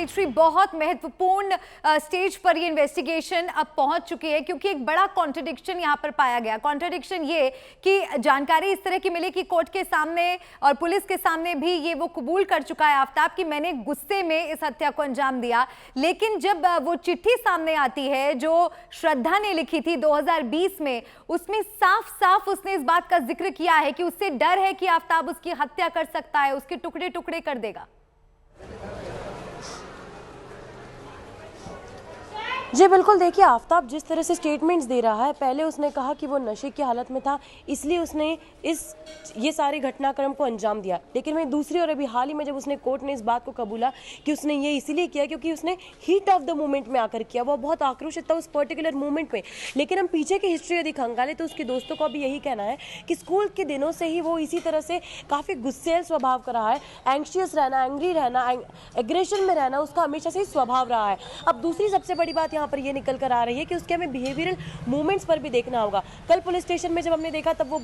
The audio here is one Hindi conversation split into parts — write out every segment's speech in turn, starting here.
मेट्री, बहुत महत्वपूर्ण स्टेज पर ये इन्वेस्टिगेशन अब पहुंच चुकी है, क्योंकि एक बड़ा कॉन्ट्रडिक्शन यहां पर पाया गया। कॉन्ट्रडिक्शन ये कि जानकारी इस तरह की मिली कि कोर्ट के सामने और पुलिस के सामने भी ये वो कबूल कर चुका है आफ्ताब कि मैंने गुस्से में इस हत्या को अंजाम दिया। लेकिन जब वो चिट्ठी सामने आती है जो श्रद्धा ने लिखी थी 2020 में, उसमें साफ साफ उसने इस बात का जिक्र किया है कि उससे डर है कि आफ्ताब उसकी हत्या कर सकता है, उसके टुकड़े टुकड़े कर देगा। जी बिल्कुल, देखिए आफ्ताब जिस तरह से स्टेटमेंट्स दे रहा है, पहले उसने कहा कि वो नशे की हालत में था इसलिए उसने ये सारे घटनाक्रम को अंजाम दिया। लेकिन मैं दूसरी ओर अभी हाल ही में जब उसने कोर्ट ने इस बात को कबूला कि उसने ये इसीलिए किया क्योंकि उसने हीट ऑफ द मोमेंट में आकर किया, वो बहुत आक्रोशित था उस पर्टिकुलर मोमेंट में। लेकिन हम पीछे की हिस्ट्री यदि खंगाले तो उसके दोस्तों को भी यही कहना है कि स्कूल के दिनों से ही वो इसी तरह से काफ़ी गुस्सेल स्वभाव का रहा है। एंग्शियस रहना, एंग्री रहना, एग्रेशन में रहना उसका हमेशा से ही स्वभाव रहा है। अब दूसरी सबसे बड़ी बात पर ये निकल कर आ रही है कि उसके हमें बिहेवियरल मूवमेंट्स पर भी देखना होगा। कल पुलिस स्टेशन में जब हमने देखा तब वो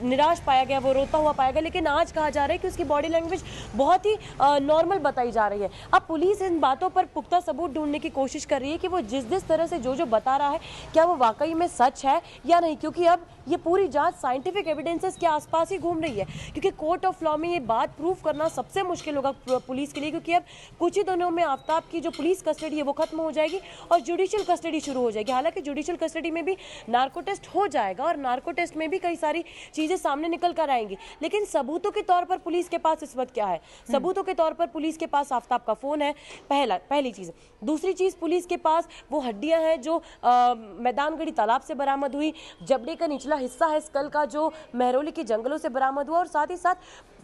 निराश पाया गया, वो रोता हुआ पाया गया, लेकिन आज कहा जा रहा है कि उसकी बॉडी लैंग्वेज बहुत ही नॉर्मल बताई जा रही है। अब पुलिस इन बातों पर पुख्ता सबूत ढूंढने की कोशिश कर रही है कि वो जिस तरह से जो बता रहा है क्या वो वाकई में सच है या नहीं, क्योंकि अब ये पूरी जांच साइंटिफिक एविडेंसेस के आसपास ही घूम रही है। क्योंकि कोर्ट ऑफ लॉ में ये बात प्रूव करना सबसे मुश्किल होगा पुलिस के लिए, क्योंकि अब कुछ ही दिनों में आफ्ताब की जो पुलिस कस्टडी है वो खत्म हो जाएगी और जुडिशियल कस्टडी शुरू हो जाएगी। हालांकि जुडिशियल कस्टडी में भी नार्को टेस्ट हो जाएगा और नार्को टेस्ट में भी कई सारी चीजें सामने निकल कर आएंगी, लेकिन सबूतों के तौर पर पुलिस के पास इस वक्त क्या है? सबूतों के तौर पर पुलिस के पास आफ्ताब का फोन है, पहली चीज। दूसरी चीज, पुलिस के पास वो हड्डियां हैं जो मैदानगढ़ी तालाब से बरामद हुई, जबड़े का निचला हिस्सा है स्कल का जो महरौली के जंगलों से बरामद हुआ, और साथ ही साथ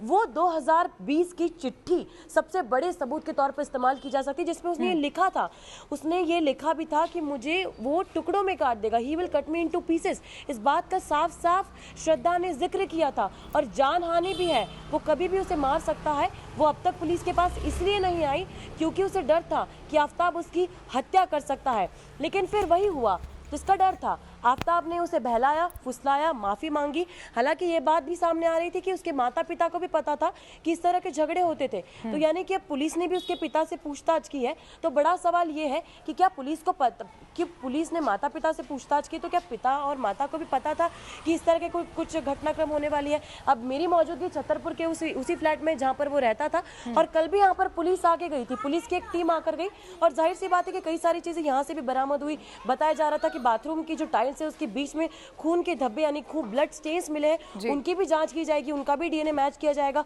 वो 2020 की चिट्ठी सबसे बड़े सबूत के तौर पर इस्तेमाल की जा सकती है, जिसमें उसने ये लिखा था, उसने ये लिखा भी था कि मुझे वो टुकड़ों में काट देगा, he will cut me into pieces. इस बात का साफ साफ श्रद्धा ने जिक्र किया था। और जान हानि भी है, वो कभी भी उसे मार सकता है। वो अब तक पुलिस के पास इसलिए नहीं आई क्योंकि उसे डर था कि आफ्ताब उसकी हत्या कर सकता है, लेकिन फिर वही हुआ जिसका डर था। आफ्ताब ने उसे बहलाया, फुसलाया, माफ़ी मांगी। हालांकि ये बात भी सामने आ रही थी कि उसके माता पिता को भी पता था कि इस तरह के झगड़े होते थे, तो यानी कि अब पुलिस ने भी उसके पिता से पूछताछ की है। तो बड़ा सवाल ये है कि क्या पुलिस को कि पुलिस ने माता पिता से पूछताछ की तो क्या पिता और माता को भी पता था कि इस तरह के कुछ घटनाक्रम होने वाली है? अब मेरी मौजूदगी छतरपुर के उसी फ्लैट में जहाँ पर वो रहता था, और कल भी यहाँ पर पुलिस आके गई थी, पुलिस की एक टीम आकर गई, और जाहिर सी बात है कि कई सारी चीज़ें यहाँ से भी बरामद हुई। बताया जा रहा था कि बाथरूम की जो टाइल्स है उसके बीच में खून के धब्बे यानी खून ब्लड स्टेन्स मिले हैं, उनकी भी जांच की जाएगी, उनका भी डीएनए मैच किया जाएगा।